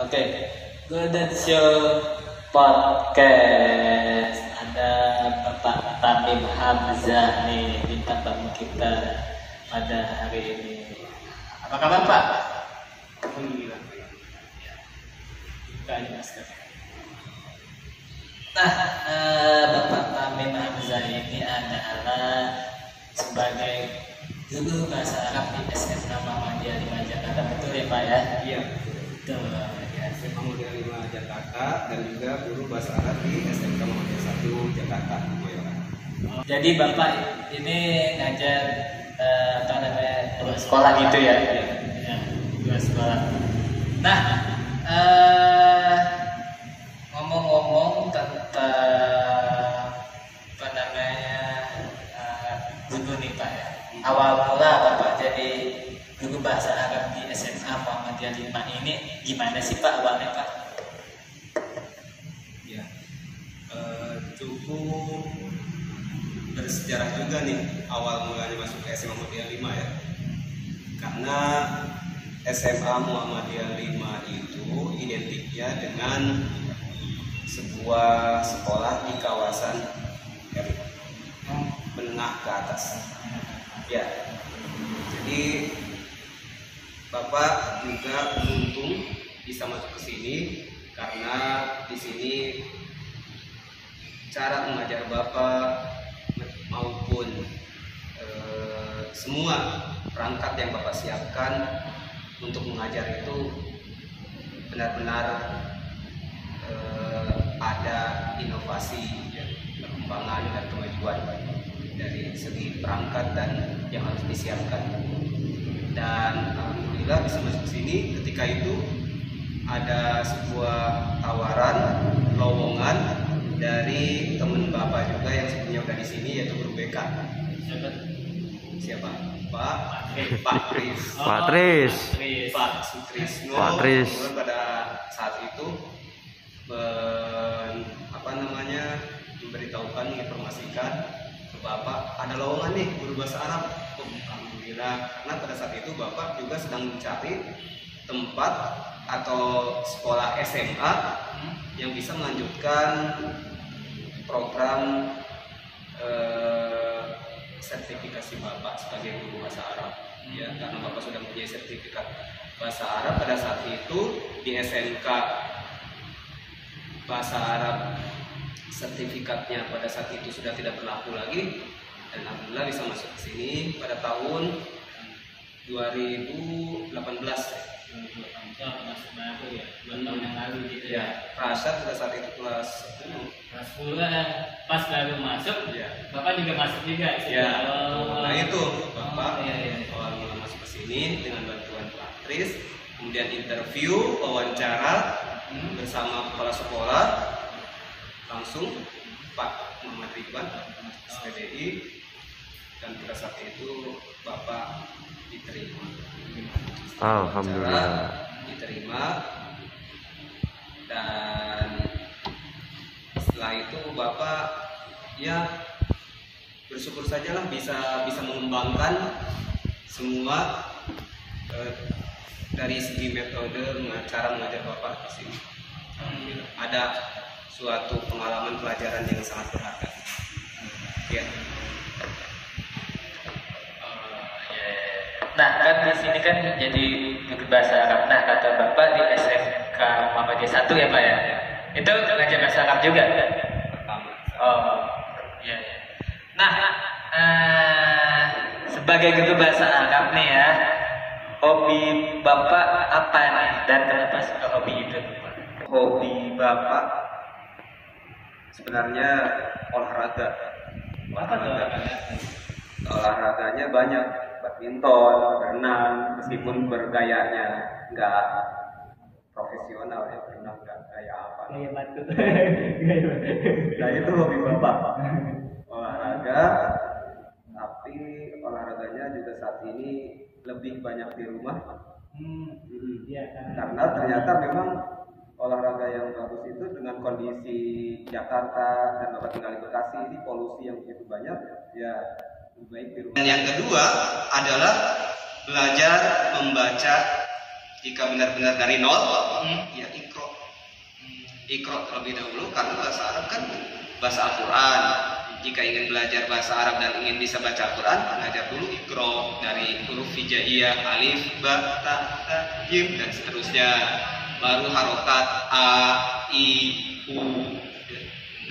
Oke, Golden Show Podcast. Ada Bapak Tamim Hamzah nih bintang tamu kita pada hari ini. Apa kabar Pak? Alhamdulillah. Buka aja masker. Nah, Bapak Tamim Hamzah ini adalah sebagai guru bahasa Arab di SMA Muhammadiyah 5 Jakarta, betul ya Pak ya? Iya, Betul. Ya. SMA Muhammadiyah 5 Jakarta dan juga guru bahasa Arab di SMK Muhammadiyah 1 Jakarta, Kemayoran. Jadi Bapak ini ngajar apa namanya dua sekolah gitu ya? Ya, dua sekolah. Nah, ngomong-ngomong tentang apa namanya guru nih Pak ya. Awal mula Bapak jadi guru bahasa Arab di SMA Muhammadiyah 5 ini gimana sih Pak awalnya Pak? Ya, cukup bersejarah juga nih awal mulanya masuk ke SMA Muhammadiyah 5 ya. Karena SMA Muhammadiyah 5 itu identiknya dengan sebuah sekolah di kawasan menengah ke atas. Ya, jadi Bapak juga beruntung bisa masuk ke sini karena di sini cara mengajar Bapak maupun semua perangkat yang Bapak siapkan untuk mengajar itu benar-benar ada inovasi, perkembangan dan kemajuan dari segi perangkat dan yang harus disiapkan. Dan alhamdulillah bisa masuk sini. Ketika itu ada sebuah tawaran lowongan dari teman Bapak juga yang sebelumnya udah di sini, yaitu guru BK. Siapa? Pak Tris. Pak Tris. Pak Sutrisno. Pak Tris. Kemudian pada saat itu memberitahukan, menginformasikan ke Bapak ada lowongan nih guru bahasa Arab. Alhamdulillah, karena pada saat itu Bapak juga sedang mencari tempat atau sekolah SMA yang bisa melanjutkan program sertifikasi Bapak sebagai guru bahasa Arab. Ya, karena Bapak sudah mempunyai sertifikat bahasa Arab pada saat itu di SMK bahasa Arab, sertifikatnya pada saat itu sudah tidak berlaku lagi, dan alhamdulillah bisa masuk ke sini pada tahun 2018. Masuk baru ya, 2 tahun yang lalu gitu Ya, Rashad pada saat itu kelas 10 pas baru masuk, ya. Bapak juga masuk juga Ya, nah itu Bapak iya. awal mula masuk ke sini dengan bantuan Pak Tris, kemudian interview, wawancara bersama kepala sekolah, langsung Pak Muhammad Ridwan SPDI, dan pada saat itu Bapak diterima. Alhamdulillah. Diterima, dan setelah itu Bapak ya bersyukur sajalah bisa mengembangkan semua dari segi metode cara mengajar Bapak di sini. Ada suatu pengalaman pelajaran yang sangat berharga. Ya. Nah, kan di sini kan jadi guru bahasa Arab. Nah, kata Bapak di SMK Muhammadiyah 1 ya Pak ya? Itu ngajar bahasa Arab juga? Pertama. Oh, iya. Nah, sebagai guru bahasa Arab nih ya, hobi Bapak apa nih dan kenapa suka hobi itu? Hobi Bapak sebenarnya olahraga. Apa tuh? Olahraganya banyak, badminton, berenang, meskipun bergayanya nggak profesional ya, berenang nggak gaya apa. Gaya batu. Nah itu hobi Bapak, olahraga, tapi olahraganya juga saat ini lebih banyak di rumah. Iya, Karena ternyata memang olahraga yang bagus itu dengan kondisi Jakarta dan Bapak tinggal di Bekasi ini polusi yang begitu banyak, ya lebih baik di rumah. Dan yang kedua adalah belajar membaca Jika benar-benar dari nol, ya ikro. Ikro terlebih dahulu, karena bahasa Arab kan bahasa Al-Quran. Jika ingin belajar bahasa Arab dan ingin bisa baca Al-Quran, belajar dulu ikro dari huruf hijaiyah, alif, ba, ta, jim, dan seterusnya. Baru harokat a, i, u.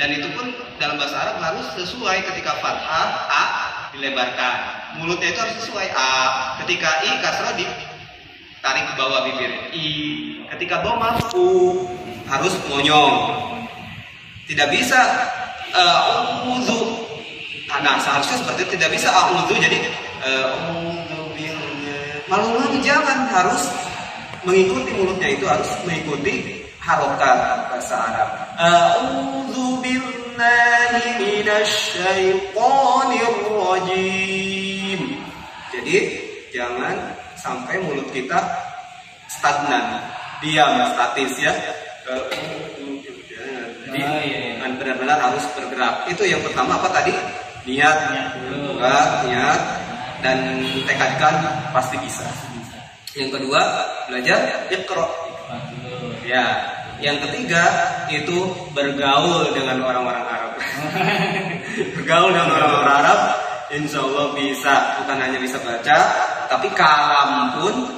Dan itu pun dalam bahasa Arab harus sesuai. Ketika fathah, a dilebarkan. Mulutnya itu harus sesuai. A. Ketika i, kasrah ditarik ke bawah bibir. I. Ketika dhamma, u. Harus monyong. Tidak bisa a'udzu. Nah, seharusnya seperti itu. Tidak bisa a'udzu. Jadi malu-malu jangan. Harus mengikuti mulutnya, itu harus mengikuti harokat bahasa Arab. A'udzu billahi minasyaitonir rajim. Jadi jangan sampai mulut kita stagnan, diam, statis ya. Jadi benar-benar harus bergerak. Itu yang pertama apa tadi? Niat, niat dan tekadkan pasti bisa. Yang kedua, belajar iqra. Ya. Yang ketiga itu bergaul dengan orang-orang Arab. Bergaul dengan orang-orang Arab, insya Allah bisa. Bukan hanya bisa baca, tapi kalam pun,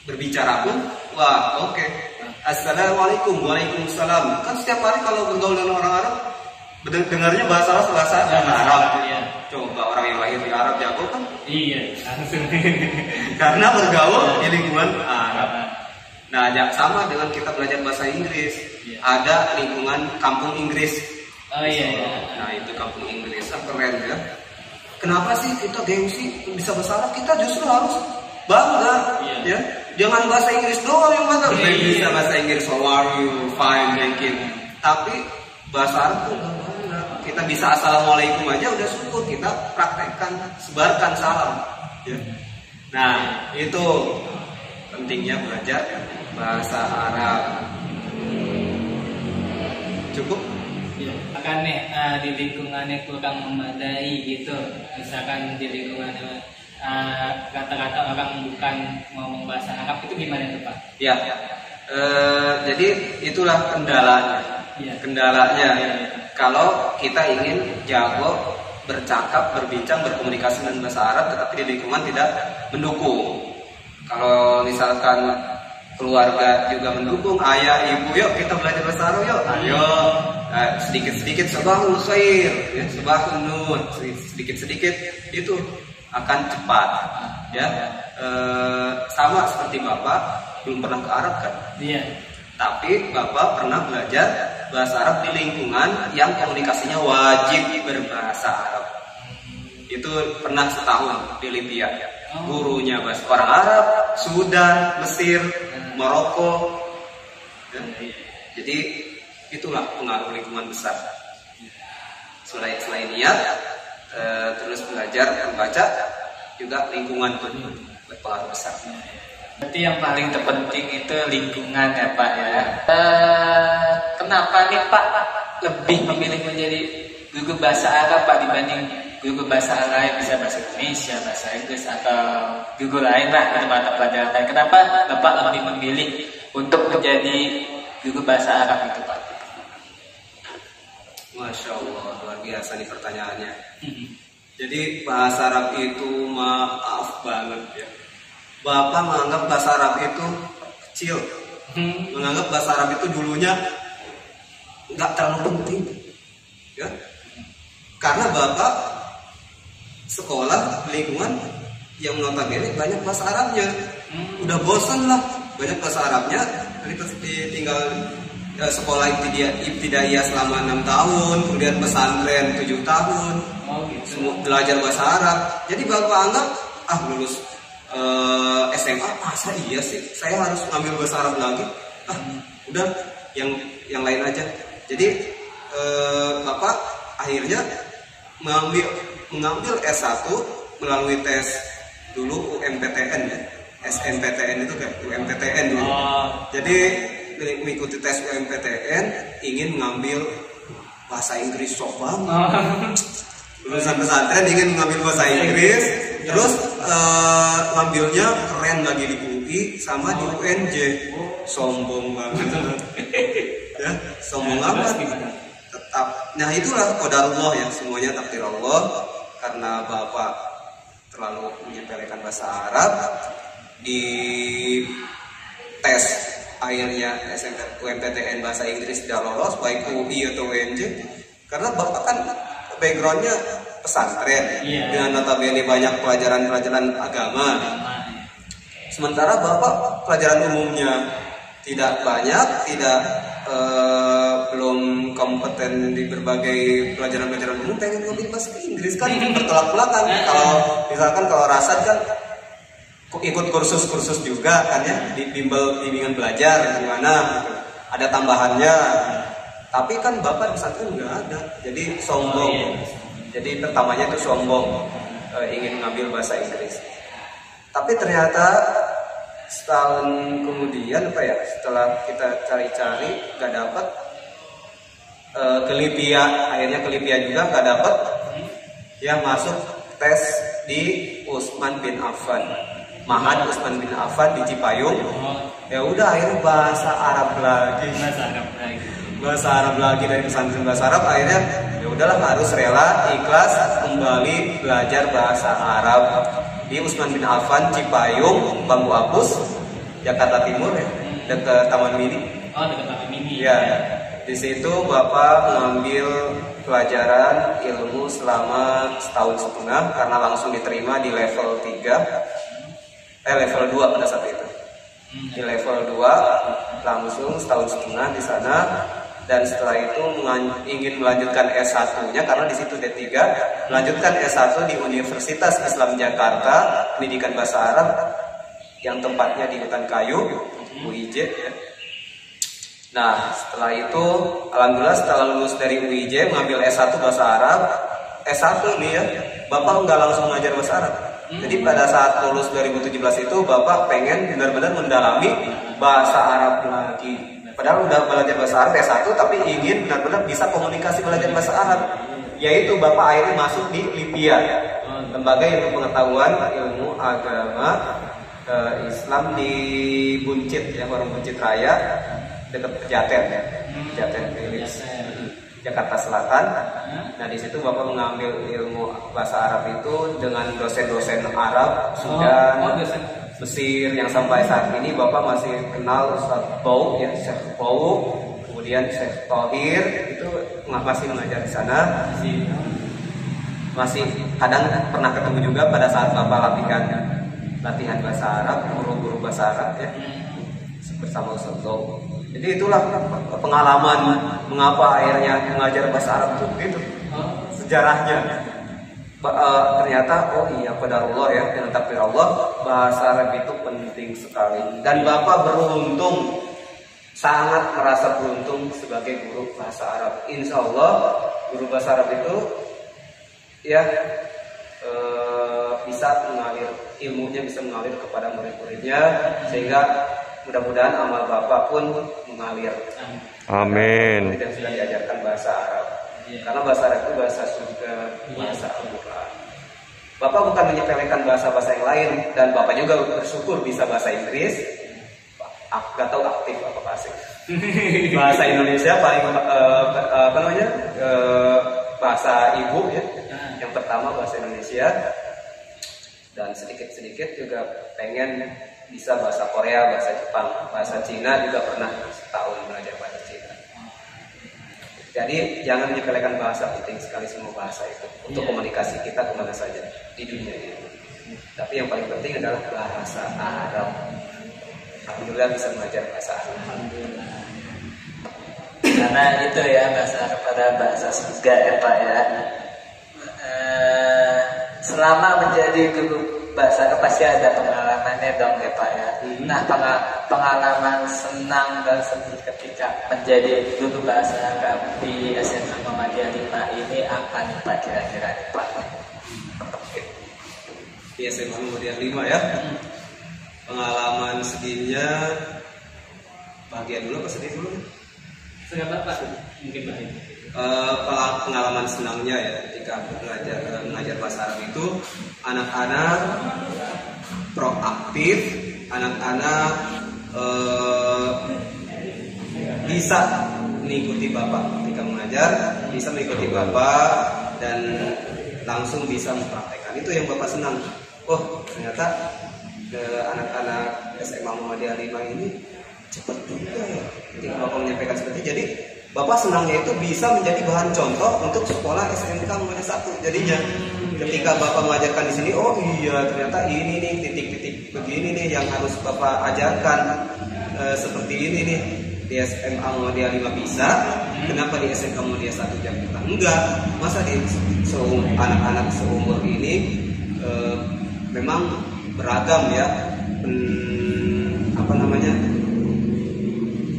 berbicara pun, wah oke. Assalamualaikum, waalaikumsalam. Kan setiap hari kalau bergaul dengan orang Arab, dengarnya bahasa Arab. Coba orang yang lahir di Arab jago kan? Iya, langsung. Karena bergaul di lingkungan Arab. Nah, sama dengan kita belajar bahasa Inggris. Ada lingkungan kampung Inggris. Oh iya. Nah, itu kampung Inggris, keren ya. Kenapa sih kita gengsi bisa bahasa Arab? Kita justru harus bangga, ya. Jangan bahasa Inggris doang yang bangga. Bisa bahasa Inggris, how are you, fine, thank you. Tapi bahasa Arab tuh bangga. Kita bisa assalamualaikum aja udah syukur. Kita praktekkan, sebarkan salam. Ya. Nah, itu pentingnya belajar bahasa Arab. Cukup? Ya. Akan nih di lingkungannya kurang memadai gitu. Misalkan di lingkungannya kata-kata orang bukan ngomong bahasa Arab, itu gimana tuh Pak? Ya. Jadi itulah kendalanya. Ya. Kendalanya. Kalau kita ingin jago bercakap, berbincang, berkomunikasi dengan bahasa Arab, tetapi di lingkungan tidak mendukung. Kalau misalkan keluarga juga mendukung, ayah, ibu, yuk kita belajar bahasa Arab yuk, ayo. Sedikit-sedikit sabahul khair, ya, sabahul nur, sedikit-sedikit itu akan cepat. Ya, sama seperti Bapak belum pernah ke Arab kan? Iya. Tapi Bapak pernah belajar bahasa Arab di lingkungan yang komunikasinya wajib berbahasa Arab. Itu pernah setahun di Libya. Gurunya bahasa orang Arab, Sudan, Mesir, Maroko. Ya. Jadi itulah pengaruh lingkungan besar. Selain niat, terus belajar membaca, juga lingkungan pun berpengaruh besar. Berarti yang paling terpenting itu lingkungan ya Pak ya. Kenapa nih Pak lebih memilih menjadi guru bahasa Arab Pak dibanding guru bahasa lain, bisa bahasa Indonesia, bahasa Inggris atau guru lain lah di mata pelajaran lain? Kenapa Bapak lebih memilih untuk menjadi guru bahasa Arab itu Pak? Masya Allah, luar biasa nih pertanyaannya. Jadi bahasa Arab itu maaf banget ya. Bapak menganggap bahasa Arab itu kecil, menganggap bahasa Arab itu dulunya nggak terlalu penting, ya. Karena Bapak sekolah lingkungan yang notabene banyak bahasa Arabnya, udah bosan lah banyak bahasa Arabnya. Kita tinggal sekolah ibtidaiyah selama 6 tahun, kemudian pesantren 7 tahun, semua belajar bahasa Arab. Jadi Bapak anggap lulus SMA masa iya sih saya harus ngambil bahasa Arab lagi, udah yang lain aja. Jadi Bapak akhirnya mengambil S1 melalui tes dulu UMPTN ya, SNPTN itu kan UMPTN dulu. Jadi mengikuti tes UMPTN ingin mengambil bahasa Inggris, sok banget. Lulusan pesantren ingin mengambil bahasa Inggris, terus ngambilnya keren lagi di UI, UI sama di UNJ. Sombong banget. Ya, sombong amat. Tetap. Nah, itulah qadarullah ya, semuanya takdir Allah. Karena Bapak terlalu menyepelekan bahasa Arab, di tes akhirnya UMPTN bahasa Inggris tidak lolos, baik UI atau UNJ, karena Bapak kan backgroundnya pesantren, dengan notabene banyak pelajaran-pelajaran agama. Sementara Bapak pelajaran umumnya tidak banyak, belum kompeten di berbagai pelajaran-pelajaran umum, pengen ngambil bahasa Inggris kan bertolak belakang. Kalau Rasad kan ikut kursus-kursus juga kan ya, di bimbingan belajar gimana gitu. Ada tambahannya. Tapi kan Bapak di pesantren nggak ada. Jadi sombong. Jadi pertamanya itu sombong, ingin ngambil bahasa Inggris. Tapi ternyata setahun kemudian setelah kita cari-cari nggak dapat, akhirnya ke Libya juga nggak dapat, yang masuk tes di Utsman bin Affan, Mahad Utsman bin Affan di Cipayung. Ya udah akhirnya bahasa Arab lagi dari pesantren bahasa Arab. Akhirnya ya udahlah, harus rela ikhlas kembali belajar bahasa Arab di Utsman bin Affan Cipayung, Bangku Apus, Jakarta Timur ya, dekat Taman Mini. Dekat Taman Mini. Ya, di situ Bapak mengambil pelajaran ilmu selama setahun setengah, karena langsung diterima di level 3, level 2 pada saat itu. Di level 2 langsung setahun setengah di sana. Dan setelah itu ingin melanjutkan S1-nya, karena di situ D3, melanjutkan S1 di Universitas Islam Jakarta, pendidikan bahasa Arab, yang tempatnya di Hutan Kayu, UIJ ya. Nah, setelah itu alhamdulillah setelah lulus dari UIJ mengambil S1 bahasa Arab, S1 nih ya, Bapak nggak langsung ngajar bahasa Arab. Jadi pada saat lulus 2017 itu Bapak pengen benar-benar mendalami bahasa Arab lagi. Padahal udah belajar bahasa Arab S1, tapi ingin benar-benar bisa komunikasi belajar bahasa Arab. Yaitu Bapak akhirnya masuk di LIPIA, Lembaga Ilmu Pengetahuan Ilmu Agama Islam di Buncit ya, Warung Buncit Raya, dekat Pejaten ya, Pejaten Village, Jakarta Selatan. Nah, di situ Bapak mengambil ilmu bahasa Arab itu dengan dosen-dosen Arab Sudan, Mesir, yang sampai saat ini Bapak masih kenal Ustaz Bau ya, Syekh Bau, kemudian Syekh Thohir, itu masih mengajar di sana. Masih kadang pernah ketemu juga pada saat Bapak latihan bahasa Arab, guru-guru bahasa Arab ya, bersama Ustaz Bau. Jadi itulah pengalaman mengapa akhirnya mengajar bahasa Arab itu gitu. Sejarahnya. Ternyata qadarullah ya, dengan takdir Allah, bahasa Arab itu penting sekali. Dan Bapak beruntung, sangat merasa beruntung sebagai guru bahasa Arab. Insya Allah guru bahasa Arab itu ya bisa mengalir, ilmunya bisa mengalir kepada murid-muridnya, sehingga mudah-mudahan amal Bapak pun mengalir. Amin. Dan sudah diajarkan bahasa Arab. Karena bahasa Arab itu bahasa surga, bahasa Al-Quran. Bapak bukan menyepelekan bahasa-bahasa yang lain, dan Bapak juga bersyukur bisa bahasa Inggris. Gak tahu aktif apa pasif. Bahasa Indonesia paling bahasa ibu ya. Yang pertama bahasa Indonesia, dan sedikit-sedikit juga pengen bisa bahasa Korea, bahasa Jepang, bahasa Cina juga pernah setahun belajar bahasa Cina. Jadi jangan menyepelekan bahasa, penting sekali semua bahasa itu untuk komunikasi kita kemana saja di dunia ini. Tapi yang paling penting adalah bahasa Arab. Alhamdulillah bisa belajar bahasa Arab. Alhamdulillah. Karena itu ya, bahasa Arab pada bahasa surga ya Pak ya. Selama menjadi guru bahasa Arab pasti ada pengalamannya dong ya Pak ya. Nah, pengalaman senang dan sedih ketika menjadi guru bahasa Arab di SMA Muhammadiyah 5 ini apa nih Pak kira-kira nih Pak? Di SMA Muhammadiyah 5 ya. Pengalaman sedihnya, bahagia dulu apa sedih dulu? Senang Pak, mungkin bahagia. Pengalaman senangnya ya, ketika aku mengajar bahasa Arab itu, anak-anak proaktif, anak-anak bisa mengikuti Bapak ketika mengajar, bisa mengikuti Bapak dan langsung bisa mempraktekkan. Itu yang Bapak senang. Oh, ternyata anak-anak SMA Muhammadiyah 5 ini cepat juga ya ketika Bapak menyampaikan seperti itu. Jadi Bapak senangnya itu bisa menjadi bahan contoh untuk sekolah SMK Muhammadiyah 1. Jadinya ketika Bapak mengajarkan di sini, oh iya ternyata ini nih titik-titik begini nih yang harus Bapak ajarkan, seperti ini nih di SMA Muhammadiyah 5 bisa, kenapa di SMK Muhammadiyah 1 Jakarta enggak? Masa di anak-anak seumur ini memang beragam ya,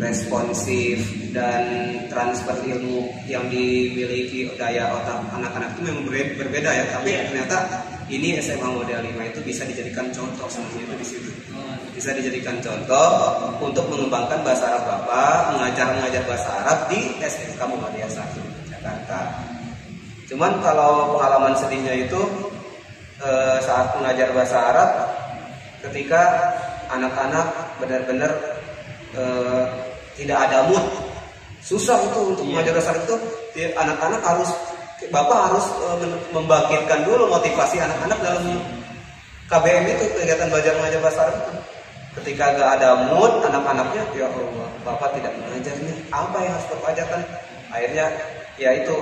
responsif dan transfer ilmu yang dimiliki daya otak anak-anak itu memang berbeda ya. Tapi ternyata ini SMA Muhammadiyah 5 itu bisa dijadikan contoh, sebenarnya itu di situ. Bisa dijadikan contoh untuk mengembangkan bahasa Arab Bapak, mengajar bahasa Arab di SMK Muhammadiyah 1 Jakarta. Cuman kalau pengalaman sedihnya itu saat mengajar bahasa Arab, ketika anak-anak benar-benar tidak ada mood, susah itu untuk mengajar bahasa Arab itu. Anak-anak Bapak harus membangkitkan dulu motivasi anak-anak dalam KBM itu, kegiatan belajar mengajar bahasa Arab itu. Ketika gak ada mood anak-anaknya, ya Allah, Bapak tidak mengajarnya, apa yang harus Bapak ajarkan? Akhirnya ya itu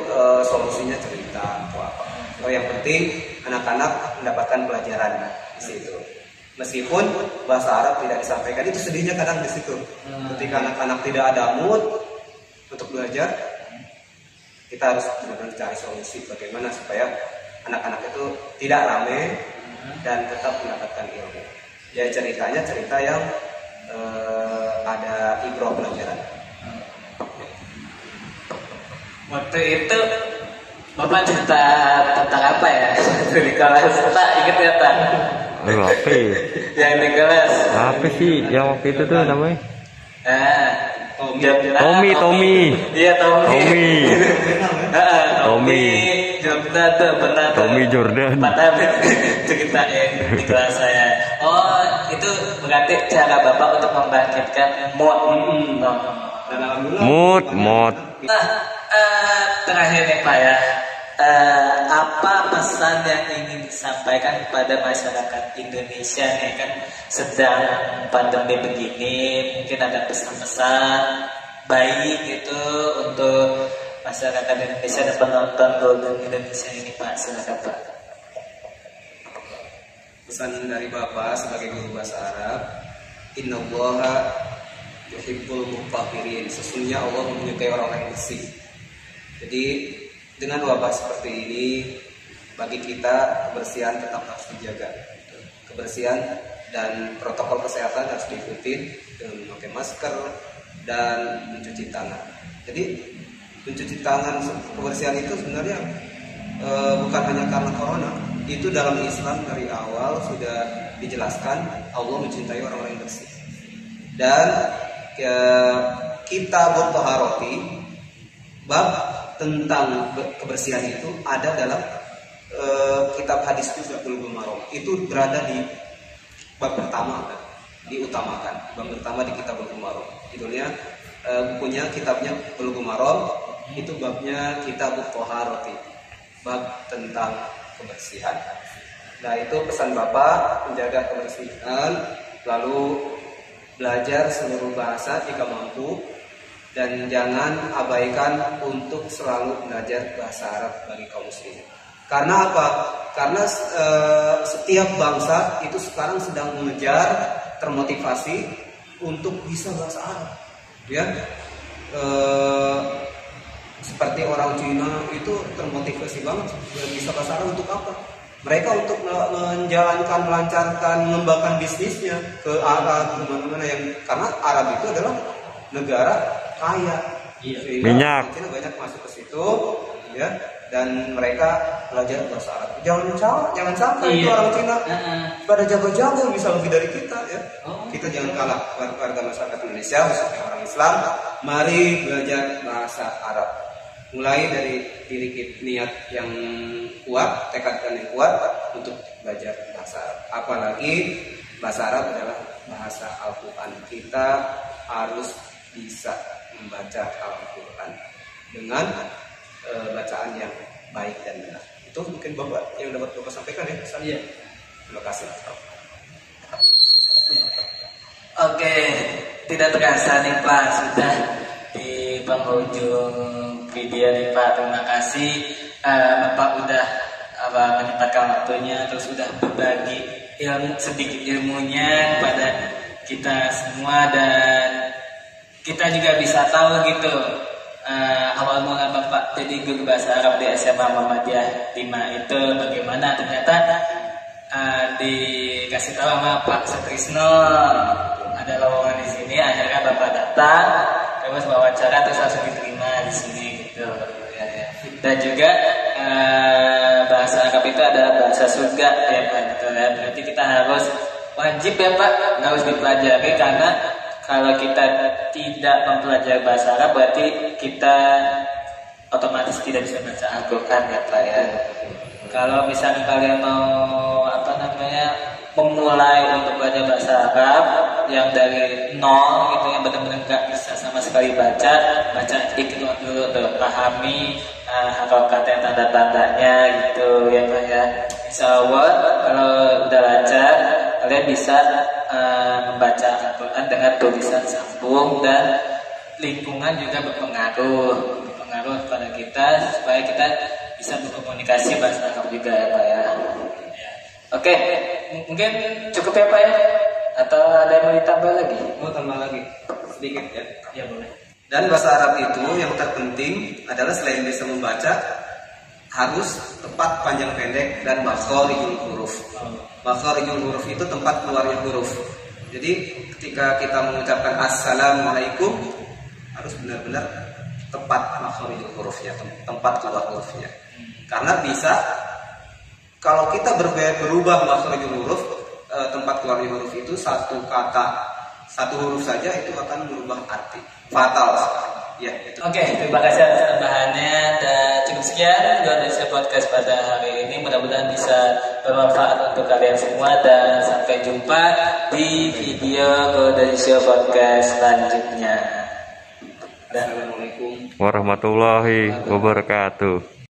solusinya cerita atau apa. Oh, yang penting anak-anak mendapatkan pelajaran di situ. Meskipun bahasa Arab tidak disampaikan, itu sedihnya kadang di situ. Ketika anak-anak tidak ada mood untuk belajar, kita harus benar-benar cari solusi bagaimana supaya anak-anak itu tidak rame dan tetap mendapatkan ilmu. Ya ceritanya cerita yang ada ibroh pelajaran. Waktu itu Bapak cerita tentang apa ya? Di kelas tak inget ya tak? Apa? Yang di kelas. Apa sih yang waktu itu tuh namanya? Tommy. Iya Tommy. Tommy. Jordan tuh benar. Tommy Jordan. Patah ceritain di kelas saya. Oh itu berarti cara Bapak untuk membangkitkan mood. Mood. Nah terakhir nih Pak ya. Apa pesan yang ingin disampaikan kepada masyarakat Indonesia nih, kan sedang pandemi begini, mungkin ada pesan-pesan baik gitu untuk masyarakat Indonesia dan penonton Golden Indonesia ini Pak, silakan Pak. Pesan dari Bapak sebagai guru bahasa Arab, innallaha yuhibbul mutahhirin, sesungguhnya Allah menyukai orang-orang yang bersih. Jadi dengan wabah seperti ini, bagi kita kebersihan tetap harus dijaga. Kebersihan dan protokol kesehatan harus diikuti dengan memakai masker dan mencuci tangan. Jadi mencuci tangan, kebersihan itu sebenarnya bukan hanya karena corona. Itu dalam Islam dari awal sudah dijelaskan Allah mencintai orang-orang yang bersih. Dan Kitabut Thaharati, bab tentang kebersihan itu ada dalam kitab hadis juga, Bulughul Maram. Itu berada di bab pertama, diutamakan. Bab pertama di kitab Bulughul Maram. Judulnya bukunya, kitabnya Bulughul Maram, itu babnya Kitabut Thaharati, bab tentang kebersihan. Nah, itu pesan Bapak, menjaga kebersihan, lalu belajar seluruh bahasa jika mampu. Dan jangan abaikan untuk selalu belajar bahasa Arab bagi kaum muslimin. Karena apa? Karena setiap bangsa itu sekarang sedang mengejar, termotivasi untuk bisa bahasa Arab. Ya, seperti orang Cina itu termotivasi banget bisa bahasa Arab untuk apa? Mereka untuk menjalankan, melancarkan, mengembangkan bisnisnya ke Arab, kemana-mana yang, karena Arab itu adalah negara kaya, minyak, Cina banyak masuk ke situ, ya, dan mereka belajar bahasa Arab. Jangan sampai itu orang Cina pada jago-jago bisa lebih dari kita, ya. Kita jangan kalah, warga masyarakat Indonesia, khususnya orang Islam. Mari belajar bahasa Arab. Mulai dari diri kita, niat yang kuat, tekad yang kuat untuk belajar bahasa Arab. Apalagi bahasa Arab adalah bahasa Al-Quran. Kita harus bisa membaca Al-Quran dengan bacaan yang baik dan benar. Itu mungkin Bapak yang dapat Bapak sampaikan ya. Iya. Terima kasih. Oke, tidak terasa nih Pak, sudah di penghujung video nih Pak. Terima kasih Bapak udah menyempatkan waktunya, terus sudah berbagi sedikit ilmunya kepada kita semua, dan kita juga bisa tahu gitu awal mula Bapak jadi guru bahasa Arab di SMA Muhammadiyah 5 itu bagaimana. Ternyata dikasih tahu sama Pak Sutrisno ada lowongan di sini, akhirnya Bapak datang terus wawancara terus langsung diterima di sini gitu ya. Dan juga bahasa Arab itu adalah bahasa surga ya Pak gitu ya. Berarti kita harus wajib ya Pak harus dipelajari, karena kalau kita tidak mempelajari bahasa Arab berarti kita otomatis tidak bisa baca Al-Quran ya Pak ya. Kalau misalnya kalian mau memulai untuk belajar bahasa Arab yang dari nol gitu, yang benar-benar nggak bisa sama sekali baca ikhtiar dulu tuh, pahami harokat yang tanda-tandanya gitu ya Pak ya. Insya Allah kalau udah lancar kalian bisa membaca Al-Quran dengan tulisan sambung, dan lingkungan juga berpengaruh kepada kita supaya kita bisa berkomunikasi bahasa Arab juga ya Pak ya. Oke, mungkin cukup ya Pak ya? Atau ada yang mau ditambah lagi? Mau tambah lagi sedikit ya? Ya boleh. Dan bahasa Arab itu yang terpenting adalah selain bisa membaca, harus tepat panjang pendek dan makharijul huruf. Makharijul huruf itu tempat keluarnya huruf. Jadi ketika kita mengucapkan Assalamualaikum harus benar-benar tepat makharijul hurufnya, tempat keluar hurufnya. Karena bisa kalau kita berubah makharijul huruf, tempat keluarnya huruf itu satu kata, satu huruf saja itu akan merubah arti. Fatal. Ya, itu. Oke, terima kasih atas tambahannya, dan cukup sekian Indonesia Podcast pada hari ini. Mudah-mudahan bisa bermanfaat untuk kalian semua, dan sampai jumpa di video Indonesia Podcast selanjutnya. Assalamualaikum warahmatullahi wabarakatuh.